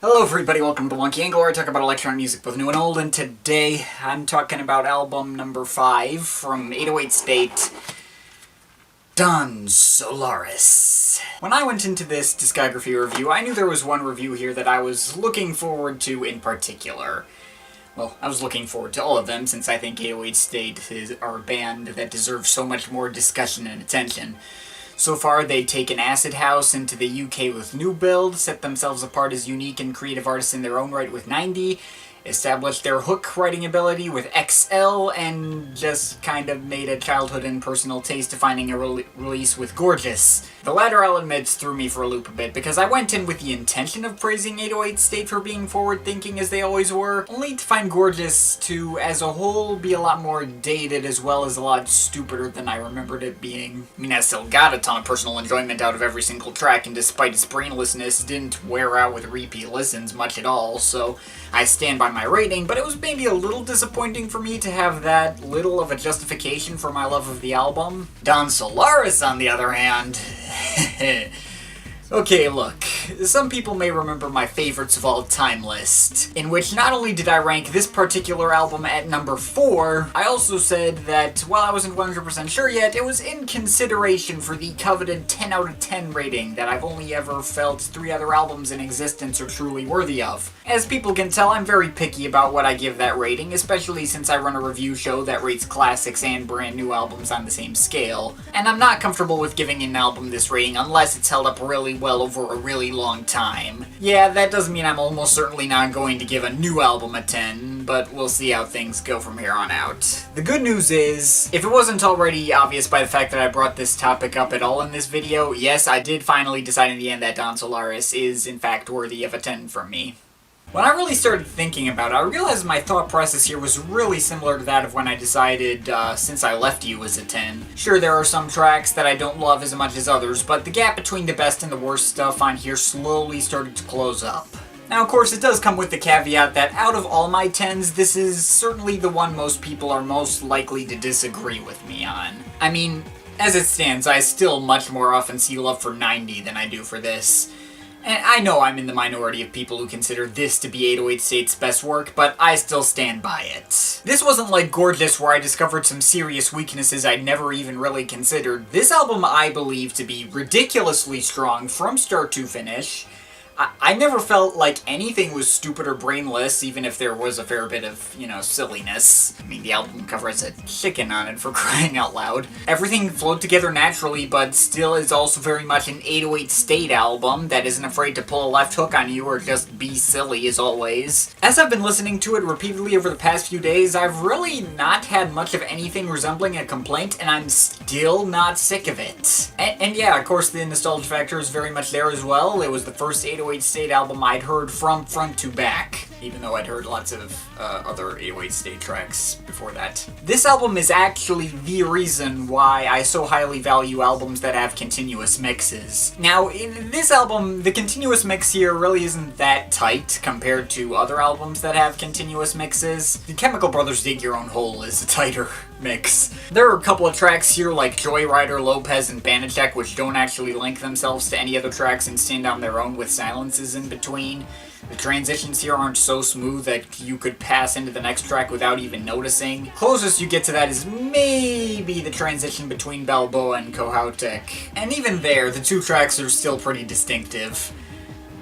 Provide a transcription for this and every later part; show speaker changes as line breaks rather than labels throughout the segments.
Hello everybody, welcome to Wonky, where I talk about electronic music both new and old, and today I'm talking about album number 5 from 808 State, Don Solaris. When I went into this discography review, I knew there was one review here that I was looking forward to in particular. Well, I was looking forward to all of them, since I think 808 State is our band that deserves so much more discussion and attention. So far, they've taken acid house into the UK with New Build, set themselves apart as unique and creative artists in their own right with 90, established their hook writing ability with XL, and just kind of made a childhood and personal taste of finding a release with Gorgeous. The latter, I'll admit, threw me for a loop a bit, because I went in with the intention of praising 808 State for being forward-thinking as they always were, only to find Gorgeous to, as a whole, be a lot more dated as well as a lot stupider than I remembered it being. I mean, I still got a ton of personal enjoyment out of every single track, and despite its brainlessness, didn't wear out with repeat listens much at all, so I stand by my rating, but it was maybe a little disappointing for me to have that little of a justification for my love of the album. Don Solaris, on the other hand... Okay, look, some people may remember my favorites of all time list, in which not only did I rank this particular album at number 4, I also said that, while I wasn't 100% sure yet, it was in consideration for the coveted 10 out of 10 rating that I've only ever felt 3 other albums in existence are truly worthy of. As people can tell, I'm very picky about what I give that rating, especially since I run a review show that rates classics and brand new albums on the same scale, and I'm not comfortable with giving an album this rating unless it's held up really well over a really long time. Yeah, that doesn't mean I'm almost certainly not going to give a new album a 10, but we'll see how things go from here on out. The good news is, if it wasn't already obvious by the fact that I brought this topic up at all in this video, yes, I did finally decide in the end that Don Solaris is in fact worthy of a 10 from me. When I really started thinking about it, I realized my thought process here was really similar to that of when I decided Since I Left You was a 10. Sure, there are some tracks that I don't love as much as others, but the gap between the best and the worst stuff on here slowly started to close up. Now, of course, it does come with the caveat that out of all my 10s, this is certainly the one most people are most likely to disagree with me on. I mean, as it stands, I still much more often see love for 90 than I do for this. And I know I'm in the minority of people who consider this to be 808 State's best work, but I still stand by it. This wasn't like Gorgeous, where I discovered some serious weaknesses I'd never even really considered. This album I believe to be ridiculously strong from start to finish. I never felt like anything was stupid or brainless, even if there was a fair bit of, silliness. I mean, the album cover has a chicken on it, for crying out loud. Everything flowed together naturally, but still is also very much an 808 State album that isn't afraid to pull a left hook on you or just be silly as always. As I've been listening to it repeatedly over the past few days, I've really not had much of anything resembling a complaint, and I'm still not sick of it. And yeah, of course, the nostalgia factor is very much there as well. It was the first 808 State album I'd heard from front to back, even though I'd heard lots of other 808 State tracks before that. This album is actually the reason why I so highly value albums that have continuous mixes. Now, in this album, the continuous mix here really isn't that tight compared to other albums that have continuous mixes. The Chemical Brothers' Dig Your Own Hole is a tighter mix. There are a couple of tracks here like Joyrider, Lopez, and Banacheq which don't actually link themselves to any other tracks and stand on their own with silences in between. The transitions here aren't so smooth that you could pass into the next track without even noticing. Closest you get to that is maybe the transition between Balboa and Kohoutek. And even there, the two tracks are still pretty distinctive.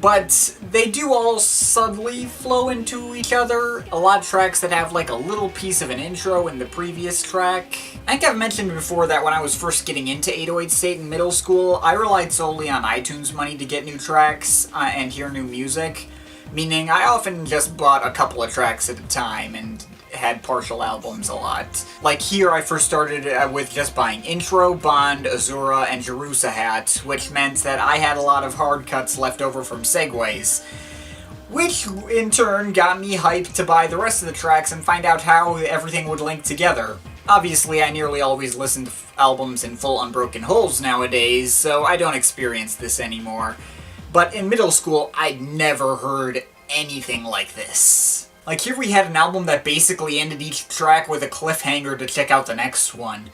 But they do all subtly flow into each other. A lot of tracks that have like a little piece of an intro in the previous track. I think I've mentioned before that when I was first getting into 808 State in middle school, I relied solely on iTunes money to get new tracks and hear new music. Meaning I often just bought a couple of tracks at a time and had partial albums a lot. Like here I first started with just buying Intro, Bond, Azura, and Jerusahat, which meant that I had a lot of hard cuts left over from segues. Which in turn got me hyped to buy the rest of the tracks and find out how everything would link together. Obviously, I nearly always listen to albums in full unbroken holes nowadays, so I don't experience this anymore. But in middle school, I'd never heard anything like this. Like here we had an album that basically ended each track with a cliffhanger to check out the next one.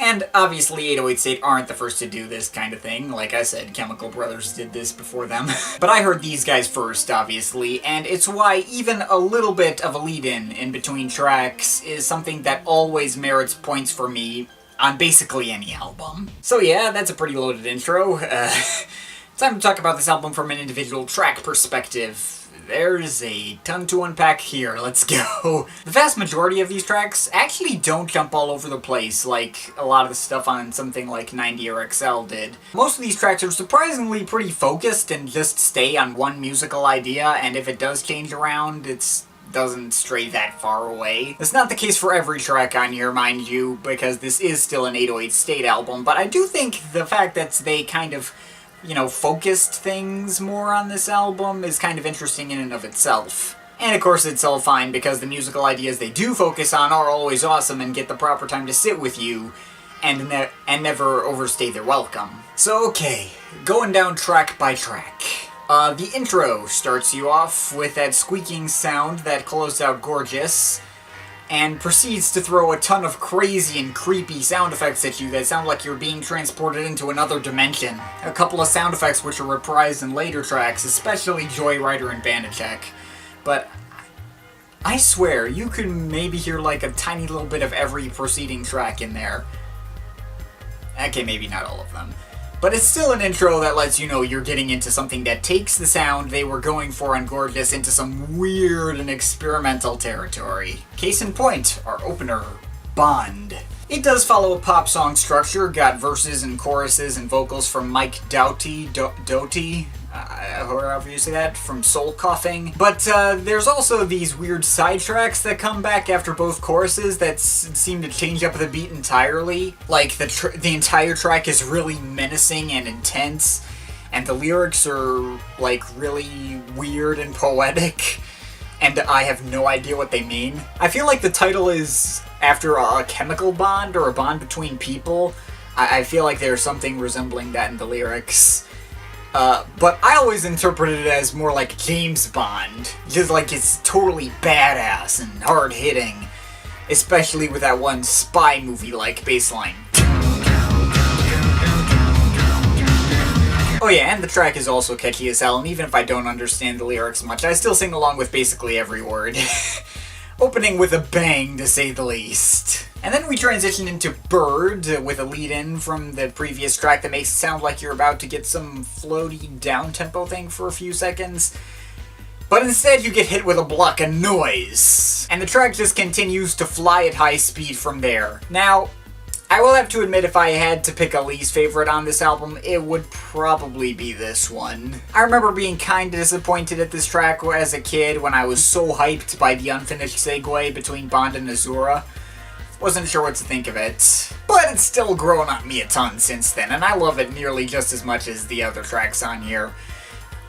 And obviously 808 State aren't the first to do this kind of thing. Like I said, Chemical Brothers did this before them. But I heard these guys first, obviously, and it's why even a little bit of a lead-in in between tracks is something that always merits points for me on basically any album. So yeah, that's a pretty loaded intro. Time to talk about this album from an individual track perspective. There's a ton to unpack here, let's go. The vast majority of these tracks actually don't jump all over the place like a lot of the stuff on something like 90 or XL did. Most of these tracks are surprisingly pretty focused and just stay on one musical idea, and if it does change around, it doesn't stray that far away. That's not the case for every track on here, mind you, because this is still an 808 State album, but I do think the fact that they kind of focused things more on this album is kind of interesting in and of itself. And of course it's all fine because the musical ideas they do focus on are always awesome and get the proper time to sit with you and never overstay their welcome. So okay, going down track by track. The intro starts you off with that squeaking sound that closed out Gorgeous, and proceeds to throw a ton of crazy and creepy sound effects at you that sound like you're being transported into another dimension. A couple of sound effects which are reprised in later tracks, especially Joyrider and Banacheq. But I swear, you could maybe hear like a tiny little bit of every preceding track in there. Okay, maybe not all of them. But it's still an intro that lets you know you're getting into something that takes the sound they were going for on Gorgeous into some weird and experimental territory. Case in point, our opener, Bond. It does follow a pop song structure, got verses and choruses and vocals from Mike Doughty, however you say that, from Soul Coughing. But there's also these weird side tracks that come back after both choruses that seem to change up the beat entirely. Like, the entire track is really menacing and intense, and the lyrics are, like, really weird and poetic, and I have no idea what they mean. I feel like the title is after a chemical bond or a bond between people. I feel like there's something resembling that in the lyrics. But I always interpreted it as more like James Bond. Just like it's totally badass and hard-hitting. Especially with that one spy movie-like bass line. Oh yeah, and the track is also catchy as hell, and even if I don't understand the lyrics much, I still sing along with basically every word. Opening with a bang, to say the least. And then we transition into Bird, with a lead-in from the previous track that makes it sound like you're about to get some floaty down-tempo thing for a few seconds. But instead you get hit with a block of noise. And the track just continues to fly at high speed from there. Now, I will have to admit, if I had to pick a least favorite on this album, it would probably be this one. I remember being kinda disappointed at this track as a kid when I was so hyped by the unfinished segue between Bond and Azura. Wasn't sure what to think of it. But it's still grown on me a ton since then, and I love it nearly just as much as the other tracks on here.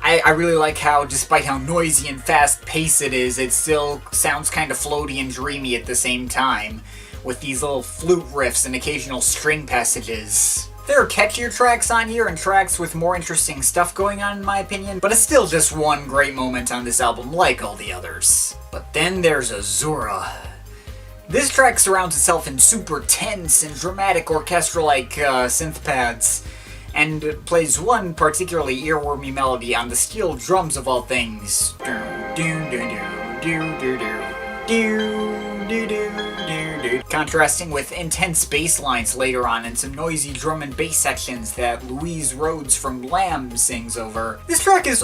I really like how, despite how noisy and fast-paced it is, it still sounds kind of floaty and dreamy at the same time, with these little flute riffs and occasional string passages. There are catchier tracks on here and tracks with more interesting stuff going on in my opinion, but it's still just one great moment on this album like all the others. But then there's Azura. This track surrounds itself in super tense and dramatic orchestral-like synth pads, and plays one particularly earwormy melody on the steel drums of all things. Contrasting with intense bass lines later on and some noisy drum and bass sections that Louise Rhodes from Lamb sings over. This track is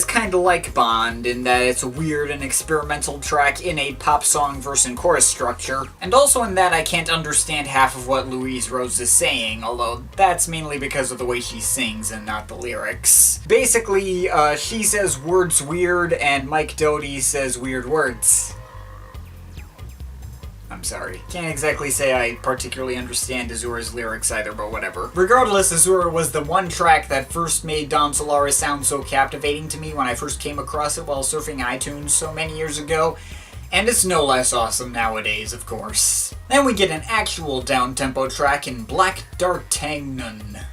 kinda like Bond in that it's a weird and experimental track in a pop song verse and chorus structure, and also in that I can't understand half of what Louise Rhodes is saying, although that's mainly because of the way she sings and not the lyrics. Basically, she says words weird and Mike Doughty says weird words. I'm sorry. Can't exactly say I particularly understand Azura's lyrics either, but whatever. Regardless, Azura was the one track that first made Don Solaris sound so captivating to me when I first came across it while surfing iTunes so many years ago, and it's no less awesome nowadays, of course. Then we get an actual down-tempo track in Black Dartangnon,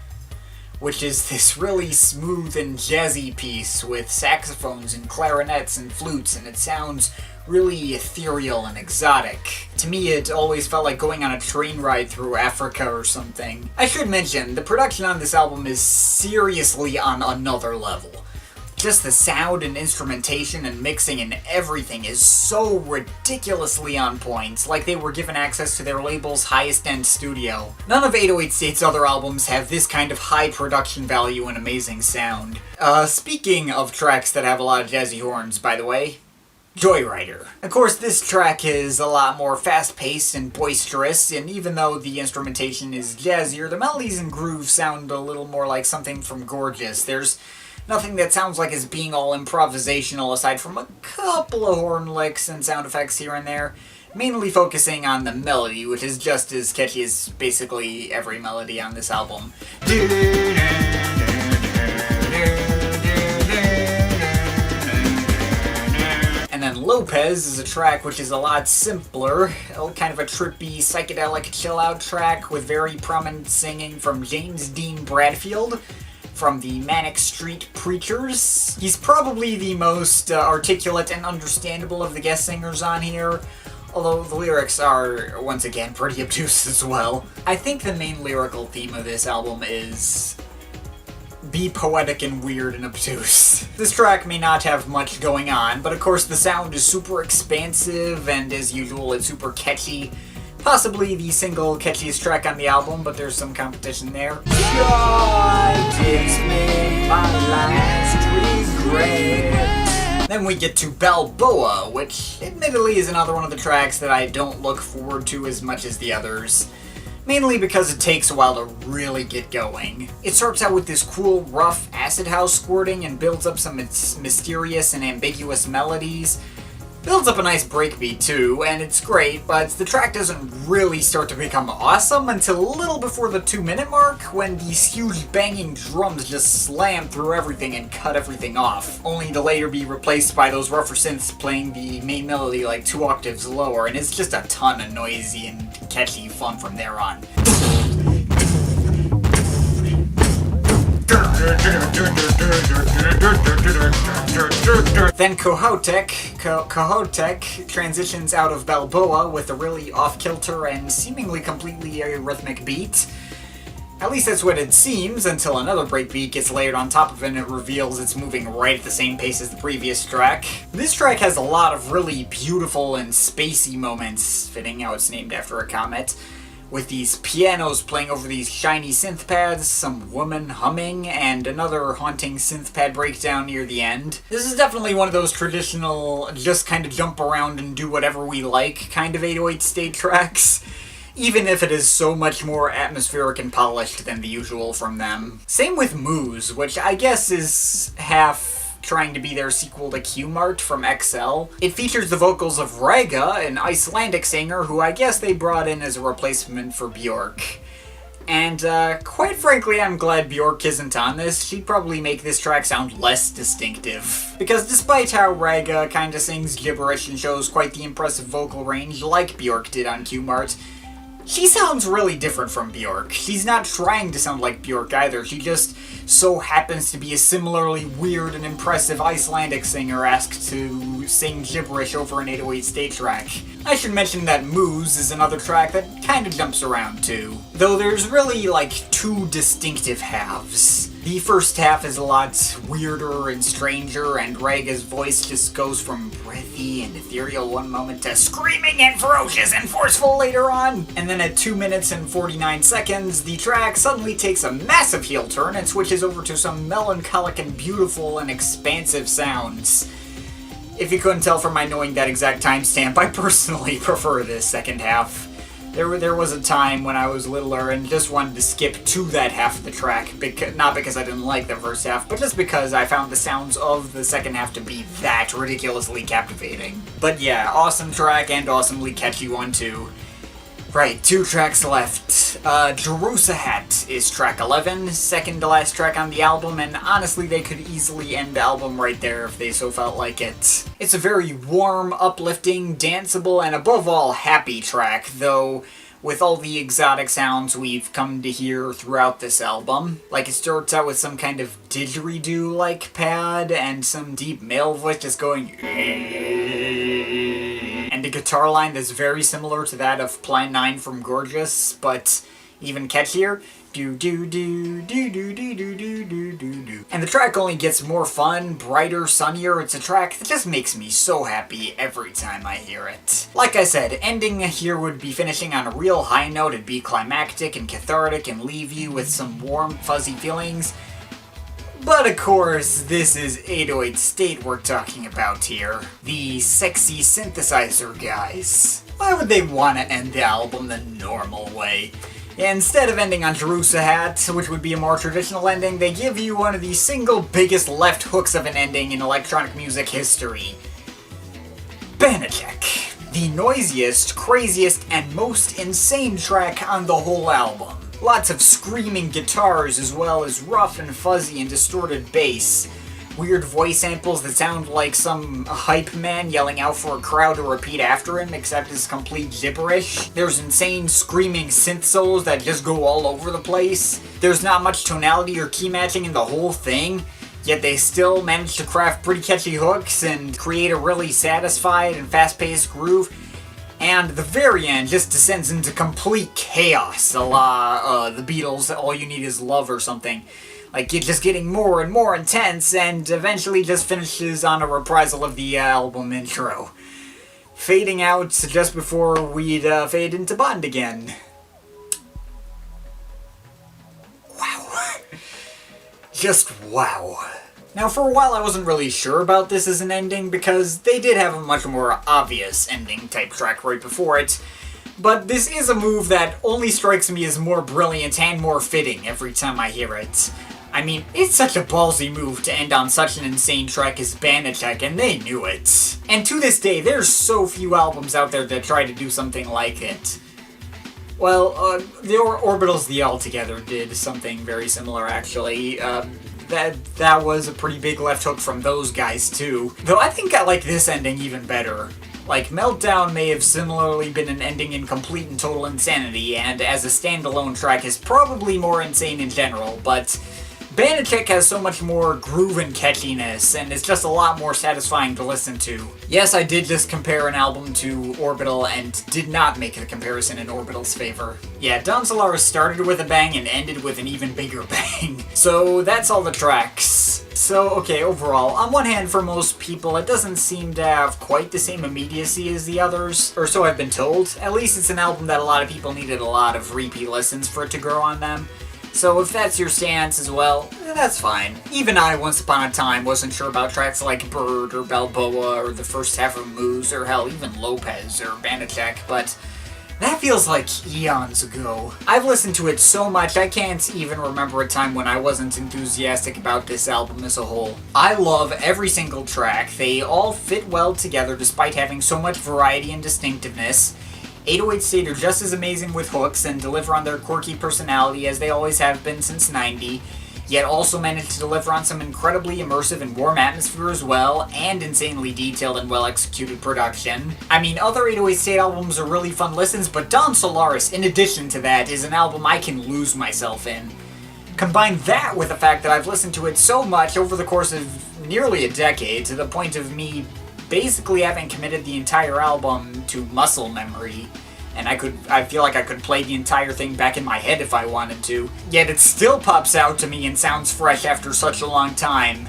which is this really smooth and jazzy piece with saxophones and clarinets and flutes, and it sounds really ethereal and exotic. To me, it always felt like going on a train ride through Africa or something. I should mention, the production on this album is seriously on another level. Just the sound and instrumentation and mixing and everything is so ridiculously on point, like they were given access to their label's highest-end studio. None of 808 State's other albums have this kind of high production value and amazing sound. Speaking of tracks that have a lot of jazzy horns, by the way, Joyrider. Of course, this track is a lot more fast-paced and boisterous, and even though the instrumentation is jazzier, the melodies and grooves sound a little more like something from Gorgeous. There's nothing that sounds like it's being all improvisational aside from a couple of horn licks and sound effects here and there, mainly focusing on the melody, which is just as catchy as basically every melody on this album. And then Lopez is a track which is a lot simpler, kind of a trippy, psychedelic chill-out track with very prominent singing from James Dean Bradfield from the Manic Street Preachers. He's probably the most articulate and understandable of the guest singers on here, although the lyrics are, once again, pretty obtuse as well. I think the main lyrical theme of this album is be poetic and weird and obtuse. This track may not have much going on, but of course the sound is super expansive, and as usual it's super catchy. Possibly the single catchiest track on the album, but there's some competition there. Joy gives me my last regret. Then we get to Balboa, which admittedly is another one of the tracks that I don't look forward to as much as the others. Mainly because it takes a while to really get going. It starts out with this cool, rough acid house squirting and builds up some mysterious and ambiguous melodies. Builds up a nice breakbeat too, and it's great, but the track doesn't really start to become awesome until a little before the 2-minute mark, when these huge banging drums just slam through everything and cut everything off, only to later be replaced by those rougher synths playing the main melody like 2 octaves lower, and it's just a ton of noisy and catchy fun from there on. Then Kohoutek transitions out of Balboa with a really off-kilter and seemingly completely arrhythmic beat. At least that's what it seems, until another breakbeat gets layered on top of it and it reveals it's moving right at the same pace as the previous track. This track has a lot of really beautiful and spacey moments, fitting how it's named after a comet, with these pianos playing over these shiny synth pads, some woman humming, and another haunting synth pad breakdown near the end. This is definitely one of those traditional, just kind of jump around and do whatever we like kind of 808 State tracks, even if it is so much more atmospheric and polished than the usual from them. Same with Mooz, which I guess is half trying to be their sequel to Q-Mart from XL. It features the vocals of Rega, an Icelandic singer who I guess they brought in as a replacement for Bjork. And quite frankly, I'm glad Bjork isn't on this. She'd probably make this track sound less distinctive. Because despite how Rega kinda sings gibberish and shows quite the impressive vocal range like Bjork did on Q-Mart, she sounds really different from Bjork. She's not trying to sound like Bjork either, she just so happens to be a similarly weird and impressive Icelandic singer asked to sing gibberish over an 808 State track. I should mention that Mooz is another track that kinda jumps around too, though there's really like 2 distinctive halves. The first half is a lot weirder and stranger, and Rega's voice just goes from breathy and ethereal one moment to screaming and ferocious and forceful later on. And then at 2 minutes and 49 seconds, the track suddenly takes a massive heel turn and switches over to some melancholic and beautiful and expansive sounds. If you couldn't tell from my knowing that exact timestamp, I personally prefer this second half. There was a time when I was littler and just wanted to skip to that half of the track, not because I didn't like the first half, but just because I found the sounds of the second half to be that ridiculously captivating. But yeah, awesome track and awesomely catchy one too. Right, 2 tracks left. Jerusahat is track 11, second to last track on the album, and honestly they could easily end the album right there if they so felt like it. It's a very warm, uplifting, danceable, and above all happy track, though with all the exotic sounds we've come to hear throughout this album. Like, it starts out with some kind of didgeridoo-like pad and some deep male voice just going guitar line that's very similar to that of Plan 9 from Gorgeous, but even catchier. Do do do do do do do do do do do. And the track only gets more fun, brighter, sunnier. It's a track that just makes me so happy every time I hear it. Like I said, ending here would be finishing on a real high note. It'd be climactic and cathartic and leave you with some warm, fuzzy feelings. But of course, this is 808 State we're talking about here. The sexy synthesizer guys. Why would they want to end the album the normal way? Instead of ending on Jerusahat, which would be a more traditional ending, they give you one of the single biggest left hooks of an ending in electronic music history. Banacheq. The noisiest, craziest, and most insane track on the whole album. Lots of screaming guitars as well as rough and fuzzy and distorted bass. Weird voice samples that sound like some hype man yelling out for a crowd to repeat after him, except it's complete gibberish. There's insane screaming synth solos that just go all over the place. There's not much tonality or key matching in the whole thing, yet they still manage to craft pretty catchy hooks and create a really satisfied and fast-paced groove. And the very end just descends into complete chaos, a la the Beatles' All You Need Is Love or something. Like, it's just getting more and more intense, and eventually just finishes on a reprisal of the album intro. Fading out just before we'd fade into Bond again. Wow. Just wow. Now, for a while I wasn't really sure about this as an ending, because they did have a much more obvious ending type track right before it. But this is a move that only strikes me as more brilliant and more fitting every time I hear it. I mean, it's such a ballsy move to end on such an insane track as Banacheq, and they knew it. And to this day, there's so few albums out there that try to do something like it. Well, the Orbitals the Altogether did something very similar, actually. That was a pretty big left hook from those guys, too. Though I think I like this ending even better. Like, Meltdown may have similarly been an ending in complete and total insanity, and as a standalone track is probably more insane in general, but Banacheq has so much more groove and catchiness, and it's just a lot more satisfying to listen to. Yes, I did just compare an album to Orbital, and did not make the comparison in Orbital's favor. Yeah, Don Solaris started with a bang and ended with an even bigger bang. So that's all the tracks. So, okay, overall, on one hand, for most people, it doesn't seem to have quite the same immediacy as the others, or so I've been told. At least it's an album that a lot of people needed a lot of repeat listens for it to grow on them. So if that's your stance as well, that's fine. Even I, once upon a time, wasn't sure about tracks like Bird or Balboa or the first half of Mooz or hell, even Lopez or Banacheq, but that feels like eons ago. I've listened to it so much I can't even remember a time when I wasn't enthusiastic about this album as a whole. I love every single track. They all fit well together despite having so much variety and distinctiveness. 808 State are just as amazing with hooks and deliver on their quirky personality as they always have been since '90, yet also manage to deliver on some incredibly immersive and warm atmosphere as well, and insanely detailed and well-executed production. I mean, other 808 State albums are really fun listens, but Don Solaris, in addition to that, is an album I can lose myself in. Combine that with the fact that I've listened to it so much over the course of nearly a decade, to the point of me basically having committed the entire album to muscle memory, and I feel like I could play the entire thing back in my head if I wanted to, yet it still pops out to me and sounds fresh after such a long time.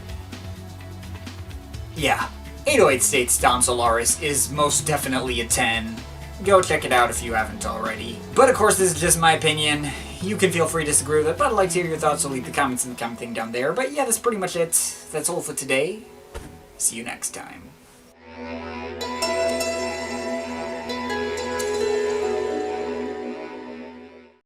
Yeah, 808 State's Don Solaris is most definitely a 10. Go check it out if you haven't already. But of course, this is just my opinion. You can feel free to disagree with it, but I'd like to hear your thoughts, so leave the comments in the comment thing down there. But yeah, that's pretty much it. That's all for today. See you next time.